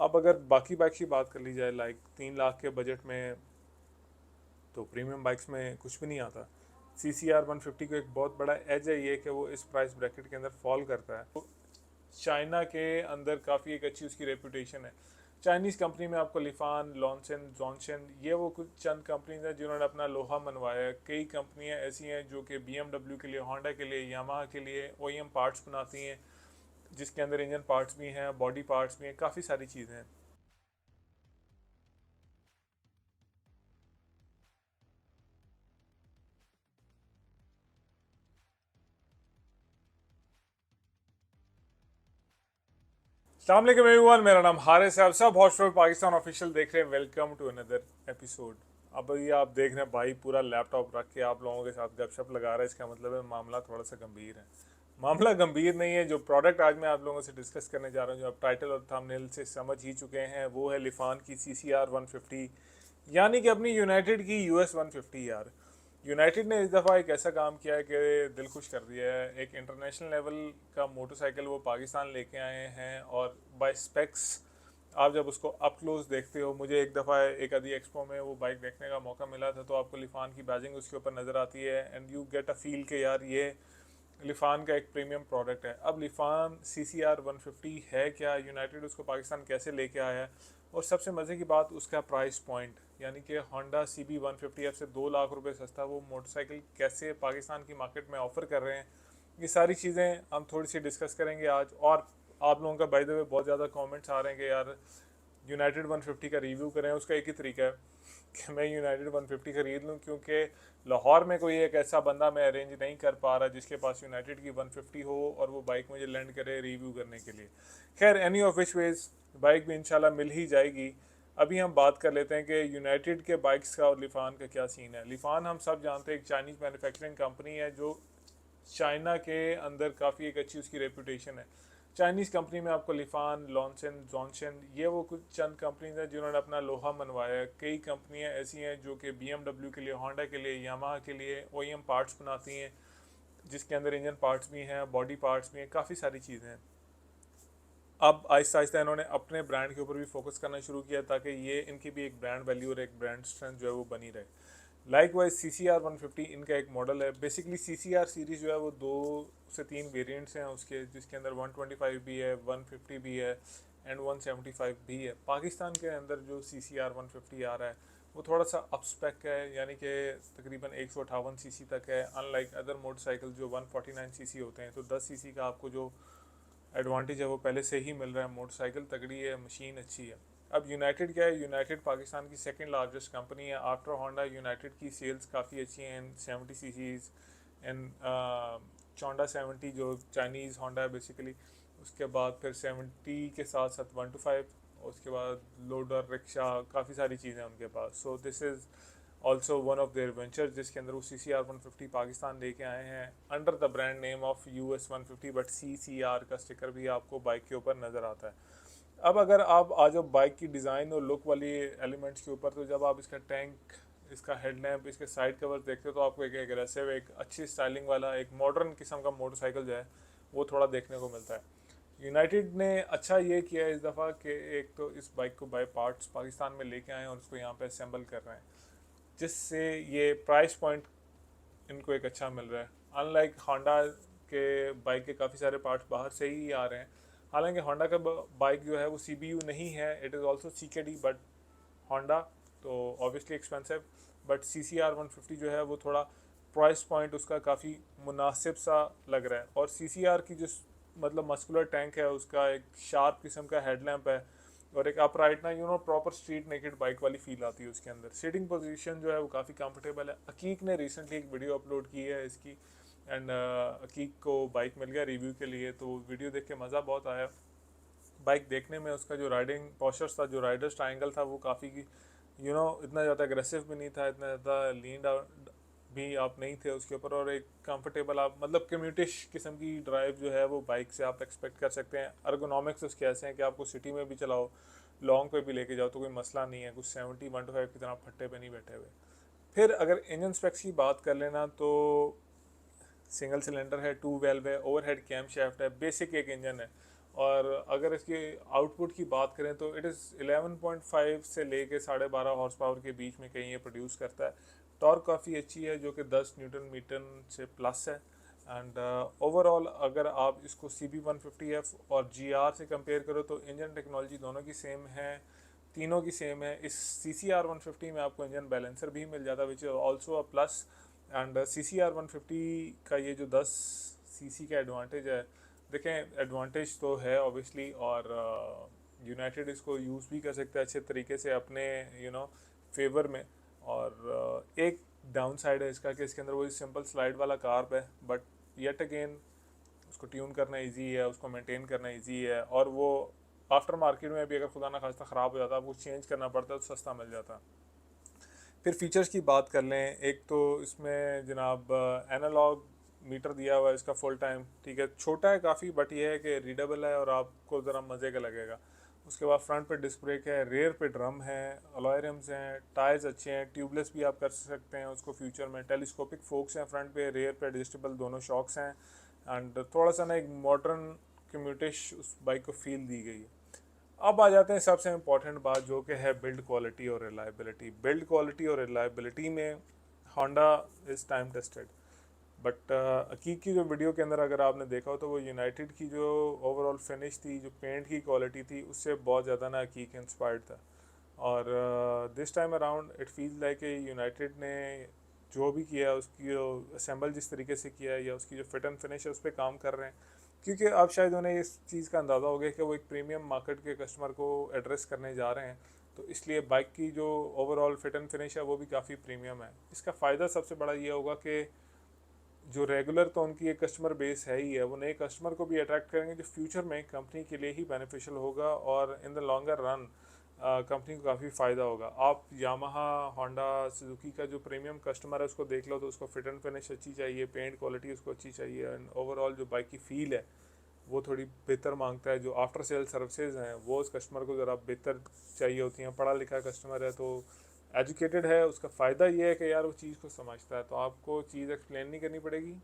अब अगर बाकी बाइक्स की बात कर ली जाए, लाइक 3 लाख के बजट में तो प्रीमियम बाइक्स में कुछ भी नहीं आता। सी सी आर 150 को एक बहुत बड़ा एज है ये कि वो इस प्राइस ब्रैकेट के अंदर फॉल करता है। तो चाइना के अंदर काफ़ी एक अच्छी उसकी रेपुटेशन है। चाइनीज़ कंपनी में आपको लिफान, लॉन्सन, जॉनसन, ये वो कुछ चंद कंपनीज हैं जिन्होंने अपना लोहा मनवाया है। कई कंपनियां ऐसी हैं जो कि BMW के लिए, होंडा के लिए, यामाहा के लिए ओईएम पार्ट्स बनाती हैं, जिसके अंदर इंजन पार्ट्स भी हैं, बॉडी पार्ट्स भी हैं, काफ़ी सारी चीज़ें हैं। अस्सलाम वालेकुम एवरीवन, मेरा नाम हारिस है। आप सब हॉट स्टॉक पाकिस्तान ऑफिशियल देख रहे हैं। Welcome to another episode. अब ये आप देख रहे हैं भाई पूरा लैपटॉप रख के आप लोगों के साथ गपशप लगा रहा है। इसका मतलब है मामला थोड़ा सा गंभीर है। मामला गंभीर नहीं है। जो प्रोडक्ट आज मैं आप लोगों से डिस्कस करने जा रहा हूँ, जो आप टाइटल और थंबनेल से समझ ही चुके हैं, वो है लिफान की CCR 150, यानी कि अपनी यूनाइटेड की US 150 यार। यूनाइटेड ने इस दफ़ा एक ऐसा काम किया है कि दिल खुश कर दिया है। एक इंटरनेशनल लेवल का मोटरसाइकिल वो पाकिस्तान लेके आए हैं, और बाय स्पेक्स आप जब उसको अप क्लोज देखते हो, मुझे एक दफ़ा एक आधी एक्सपो में वो बाइक देखने का मौका मिला था, तो आपको लिफान की बैजिंग उसके ऊपर नज़र आती है and you get a feel कि यार ये लिफान का एक प्रीमियम प्रोडक्ट है। अब लिफान CCR 150 है क्या, यूनाइटेड उसको पाकिस्तान कैसे लेके आया है, और सबसे मज़े की बात उसका प्राइस पॉइंट, यानी कि होंडा CB 150 से 2 लाख रुपए सस्ता वो मोटरसाइकिल कैसे पाकिस्तान की मार्केट में ऑफर कर रहे हैं। ये सारी चीज़ें हम थोड़ी सी डिस्कस करेंगे आज। और आप लोगों का बाय द वे बहुत ज़्यादा कमेंट्स आ रहे हैं कि यार यूनाइटेड 150 का रिव्यू करें। उसका एक ही तरीका है कि मैं यूनाइटेड 150 खरीद लूँ, क्योंकि लाहौर में कोई एक ऐसा बंदा मैं अरेंज नहीं कर पा रहा जिसके पास यूनाइटेड की 150 हो और वो बाइक मुझे लैंड करे रिव्यू करने के लिए। खैर, any of which ways bike भी इंशाल्लाह मिल ही जाएगी। अभी हम बात कर लेते हैं कि यूनाइटेड के बाइक्स का और लिफान का क्या सीन है। लिफान हम सब जानते हैं एक चाइनीज़ मैन्युफैक्चरिंग कंपनी है, जो चाइना के अंदर काफ़ी एक अच्छी उसकी रेपुटेशन है। चाइनीज़ कंपनी में आपको लिफान, लॉन्सन, जॉनसन, ये वो कुछ चंद कंपनीज हैं जिन्होंने अपना लोहा मनवाया है। कई कंपनियां ऐसी हैं जो कि BMW के लिए, होंडा के लिए, यामाहा के लिए ओईएम पार्ट्स बनाती हैं, जिसके अंदर इंजन पार्ट्स भी हैं, बॉडी पार्ट्स भी हैं, काफ़ी सारी चीज़ें हैं। अब आहिस्ता आहिस्ता इन्होंने अपने ब्रांड के ऊपर भी फोकस करना शुरू किया, ताकि ये इनकी भी एक ब्रांड वैल्यू और एक ब्रांड स्ट्रेंथ जो है वो बनी रहे। लाइक वाइज CCR 150 इनका एक मॉडल है। बेसिकली CCR सीरीज़ जो है वो 2 से 3 वेरिएंट्स हैं उसके, जिसके अंदर 125 भी है, 150 भी है एंड 175 भी है। पाकिस्तान के अंदर जो CCR 150 आ रहा है वो थोड़ा सा अपस्पेक है, यानी कि तकरीबन 158 सीसी तक है। अनलाइक अदर मोटरसाइकिल जो 149 सीसी होते हैं, तो 10 सीसी का आपको जो एडवांटेज है वो पहले से ही मिल रहा है। मोटरसाइकिल तगड़ी है, मशीन अच्छी है। अब यूनाइटेड क्या है, यूनाइटेड पाकिस्तान की सेकंड लार्जेस्ट कंपनी है आफ्टर होंडा। यूनाइटेड की सेल्स काफ़ी अच्छी हैं इन 70 सीसीज एंड चौंडा 70 जो चाइनीज़ होंडा है बेसिकली। उसके बाद फिर 70 के साथ साथ 125, उसके बाद लोडर, रिक्शा, काफ़ी सारी चीज़ें उनके पास। So this is also one of their venture, जिसके अंदर वो CCR 150 पाकिस्तान लेके आए हैं under the brand name of US 150, but CCR का स्टिकर भी आपको बाइक के ऊपर नज़र आता है। अब अगर आप आ जाओ बाइक की डिज़ाइन और लुक वाली एलिमेंट्स के ऊपर, तो जब आप इसका टैंक, इसका हेडलैम्प, इसके साइड कवर देखते हो, तो आपको एक एग्रेसिव, एक अच्छी स्टाइलिंग वाला, एक मॉडर्न किस्म का मोटरसाइकिल जो है वो थोड़ा देखने को मिलता है। यूनाइटेड ने अच्छा ये किया है इस दफ़ा कि एक तो इस बाइक को बाय पार्ट्स पाकिस्तान में लेके आए और उसको यहाँ पे असेंबल कर रहे हैं, जिससे ये प्राइस पॉइंट इनको एक अच्छा मिल रहा है। अनलाइक होंडा के बाइक के काफ़ी सारे पार्ट्स बाहर से ही आ रहे हैं। हालांकि होंडा का बाइक जो है वो CBU नहीं है, it is also CKD, but Honda तो ऑब्वियसली एक्सपेंसिव। बट CCR 150 जो है वो थोड़ा प्राइस पॉइंट उसका काफ़ी मुनासिब सा लग रहा है। और CCR की जो मतलब मस्कुलर टैंक है, उसका एक शार्प किस्म का हेडलैम्प है, और एक अपराइट ना प्रॉपर स्ट्रीट नेकेड बाइक वाली फील आती है उसके अंदर। सीटिंग पोजीशन जो है वो काफ़ी कंफर्टेबल है। अकीक ने रिसेंटली एक वीडियो अपलोड की है इसकी, एंड अकीक को बाइक मिल गया रिव्यू के लिए, तो वीडियो देख के मज़ा बहुत आया। बाइक देखने में उसका जो राइडिंग पोस्चर्स था, जो राइडर्स ट्रायंगल था, वो काफ़ी इतना ज़्यादा अग्रेसिव भी नहीं था, इतना ज़्यादा लीन भी आप नहीं थे उसके ऊपर, और एक कंफर्टेबल आप मतलब कम्यूटिश किस्म की ड्राइव जो है वो बाइक से आप एक्सपेक्ट कर सकते हैं। अर्गोनॉमिक्स उसके ऐसे हैं कि आपको सिटी में भी चलाओ, लॉन्ग पे भी लेके जाओ तो कोई मसला नहीं है, कुछ 70 125 की तरह फट्टे पे नहीं बैठे हुए। फिर अगर इंजन स्पेक्स की बात कर लेना, तो सिंगल सिलेंडर है, 2 वेल्व है, ओवरहेड कैम शाफ्ट है, बेसिक एक इंजन है। और अगर इसकी आउटपुट की बात करें तो इट इज़ 11.5 से लेके 12.5 हॉर्स पावर के बीच में कहीं ये प्रोड्यूस करता है। टॉर्क काफ़ी अच्छी है जो कि 10 न्यूटन मीटर से प्लस है। एंड ओवरऑल अगर आप इसको CB150F और GR से कंपेयर करो तो इंजन टेक्नोलॉजी दोनों की सेम है, तीनों की सेम है। इस CCR150 में आपको इंजन बैलेंसर भी मिल जाता है which is also a plus. And CCR150 का ये जो 10 cc का एडवांटेज है, देखें एडवांटेज तो है ऑब्वियसली, और यूनाइटेड इसको यूज़ भी कर सकता है अच्छे तरीके से अपने फेवर में। और एक डाउन साइड है इसका कि इसके अंदर वही सिंपल स्लाइड वाला कार्ब है, बट येट अगेन उसको ट्यून करना इजी है, उसको मेंटेन करना इजी है, और वो आफ्टर मार्केट में भी अगर खुदा ना खास्ता ख़राब हो जाता है आपको चेंज करना पड़ता है तो सस्ता मिल जाता है। फिर फीचर्स की बात कर लें, एक तो इसमें जनाब एनालॉग मीटर दिया हुआ है इसका फुल टाइम, ठीक है, छोटा है काफ़ी बट ये है कि रीडेबल है और आपको ज़रा मज़े का लगेगा। उसके बाद फ्रंट पे डिस्क ब्रेक है, रेयर पे ड्रम है, अलॉय रिम्स हैं, टायर्स अच्छे हैं, ट्यूबलेस भी आप कर सकते हैं उसको फ्यूचर में, टेलीस्कोपिक फोक्स हैं फ्रंट पे, रेयर पे एडजस्टेबल दोनों शॉक्स हैं। एंड थोड़ा सा ना एक मॉडर्न कम्यूटिश उस बाइक को फील दी गई है। अब आ जाते हैं सबसे इम्पोर्टेंट बात जो कि है बिल्ड क्वालिटी और रिलायबिलिटी। बिल्ड क्वालिटी और रिलायबिलिटी में Honda is time tested, but अकीक की जो वीडियो के अंदर अगर आपने देखा हो तो वो यूनाइटेड की जो ओवरऑल फिनिश थी, जो पेंट की क्वालिटी थी, उससे बहुत ज़्यादा ना अकीक इंस्पायर्ड था। और this time around it feel like United ने जो भी किया उसकी जो असेंबल जिस तरीके से किया है या उसकी जो फिट एंड फिनिश है उस पर काम कर रहे हैं, क्योंकि अब शायद उन्हें इस चीज़ का अंदाज़ा हो गया कि वो एक प्रीमियम मार्केट के कस्टमर को एड्रेस करने जा रहे हैं, तो इसलिए बाइक की जो ओवरऑल फिट एंड फिनिश है वो भी काफ़ी प्रीमियम है। इसका फ़ायदा सबसे बड़ा ये होगा कि जो रेगुलर तो उनकी एक कस्टमर बेस है ही है, वो नए कस्टमर को भी अट्रैक्ट करेंगे जो फ्यूचर में कंपनी के लिए ही बेनिफिशियल होगा, और in the longer run company को काफ़ी फ़ायदा होगा। आप यामाहा, होंडा, सुजुकी का जो प्रीमियम कस्टमर है उसको देख लो तो उसको फिट एंड फिनिश अच्छी चाहिए, पेंट क्वालिटी उसको अच्छी चाहिए, एंड ओवरऑल जो बाइक की फ़ील है वो थोड़ी बेहतर मांगता है। जो आफ्टर सेल सर्विसेज हैं वो उस कस्टमर को ज़रा बेहतर चाहिए होती हैं। पढ़ा लिखा कस्टमर है तो एजुकेटेड है, उसका फ़ायदा ये है कि यार वो चीज़ को समझता है, तो आपको चीज़ एक्सप्लेन नहीं करनी पड़ेगी।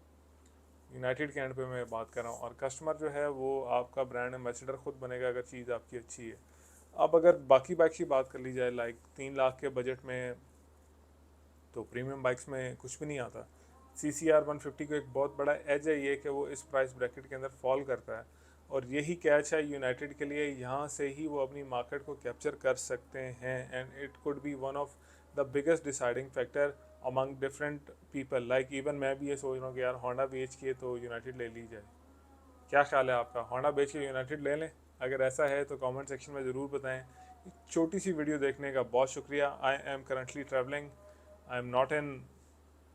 यूनाइटेड के एंड पे मैं बात कर रहा हूँ, और कस्टमर जो है वो आपका ब्रांड एम्बेसडर खुद बनेगा अगर चीज़ आपकी अच्छी है। अब अगर बाकी बाइक्स की बात कर ली जाए, लाइक 3 लाख के बजट में तो प्रीमियम बाइक्स में कुछ भी नहीं आता। CCR150 का एक बहुत बड़ा एज है ये कि वो इस प्राइस ब्रैकेट के अंदर फॉल करता है, और यही कैच है यूनाइटेड के लिए, यहाँ से ही वो अपनी मार्केट को कैप्चर कर सकते हैं, and it could be one of the biggest deciding factor among different people. Like even मैं भी ये सोच रहा हूँ कि यार होंडा बेच के तो यूनाइटेड ले ली जाए। क्या ख्याल है आपका, होंडा बेच के यूनाइटेड ले लें? अगर ऐसा है तो कमेंट सेक्शन में ज़रूर बताएं। छोटी सी वीडियो देखने का बहुत शुक्रिया। I am currently travelling, I am not in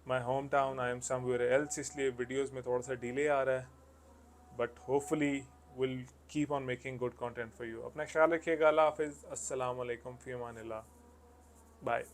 my home town, I am somewhere else, इसलिए वीडियोज़ में थोड़ा सा डिले आ रहा है, but hopefully will keep on making good content for you. अपना ख्याल रखिएगा। अल्लाह हाफिज़, अस्सलाम वालेकुम, फ़ी अमानिल्लाह, बाय।